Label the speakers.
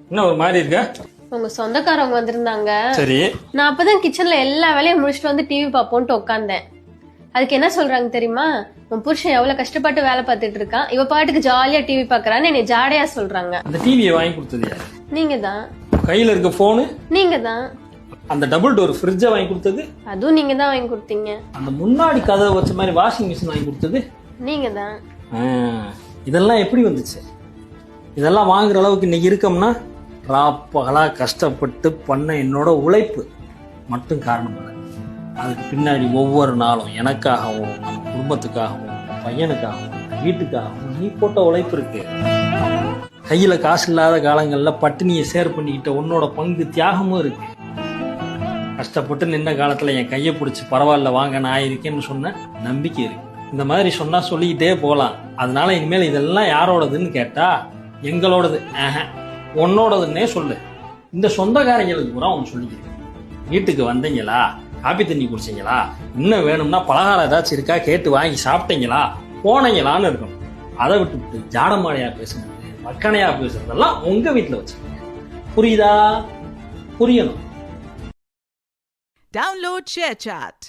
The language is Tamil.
Speaker 1: என்ன ஒரு மாதிரி இருக்க?
Speaker 2: உங்க சொந்தக்காரவங்க வந்திருந்தாங்க.
Speaker 1: சரி.
Speaker 2: நான் அப்பதான் கிச்சன்ல எல்லா வேலையும் முடிச்சுட்டு வந்து டிவி பாப்போன்ட்டு உட்காந்தேன். அதுக்கு என்ன சொல்றாங்க தெரியுமா? உன் புருஷன் எவ்வளவு கஷ்டப்பட்டு வேலை பார்த்துட்டு இருக்கான், இவ பாட்டுக்கு ஜாலியா டிவி பாக்குறான்னு என்னை ஜாடையா சொல்றாங்க.
Speaker 1: அந்த டிவியை வாங்கி கொடுத்தது யாரு?
Speaker 2: நீங்க தான்.
Speaker 1: கையில இருக்க போனு
Speaker 2: நீங்க தான்.
Speaker 1: அந்த டபுள் டோர் ஃப்ரிட்ஜை வாங்கி கொடுத்தது
Speaker 2: அதுவும் நீங்க தான் வாங்கி கொடுத்தீங்க.
Speaker 1: அந்த முன்னாடி கதவை வச்ச மாதிரி வாஷிங் மிஷின் வாங்கி கொடுத்தது
Speaker 2: நீங்க தான்.
Speaker 1: இதெல்லாம் எப்படி வந்துச்சு? இதெல்லாம் வாங்குற அளவுக்கு இன்னைக்கு இருக்கோம்னா ராப்பகலா கஷ்டப்பட்டு பண்ண என்னோட உழைப்பு மட்டும் காரணம் இல்லை. அதுக்கு பின்னாடி ஒவ்வொரு நாளும் எனக்காகவும் நம்ம குடும்பத்துக்காகவும் பையனுக்காகவும் வீட்டுக்காகவும் நீ போட்ட உழைப்பு இருக்கு. கையில காசு இல்லாத காலங்கள்ல பட்டினியை ஷேர் பண்ணிக்கிட்ட உன்னோட பங்கு தியாகமும் இருக்கு. கஷ்டப்பட்டு நின்ன காலத்துல என் கையை பிடிச்சி பரவாயில்ல வாங்க நான் இருக்கேன்னு சொன்ன நம்பிக்கை இருக்கு. இந்த மாதிரி சொன்னா சொல்லிக்கிட்டே போகலாம். அதனால இனிமேல் இதெல்லாம் யாரோடதுன்னு கேட்டா எங்களோடது, உன்னோடதுன்னே சொல்லு. இந்த சொந்தக்காரங்களுக்கு பூரா ஒன்று சொல்லிக்கிறேன். வீட்டுக்கு வந்தீங்களா, காப்பி தண்ணி குடிச்சிங்களா, இன்னும் வேணும்னா பலகாரம் ஏதாச்சும் இருக்கா கேட்டு வாங்கி சாப்பிட்டீங்களா, போனீங்களான்னு இருக்கணும். அதை விட்டு ஜாடமாடையா பேசுறது, மக்கனையா பேசுறதெல்லாம் உங்க வீட்டுல வச்சுக்கோங்க. புரியுதா? புரியணும்.
Speaker 3: Download ShareChat.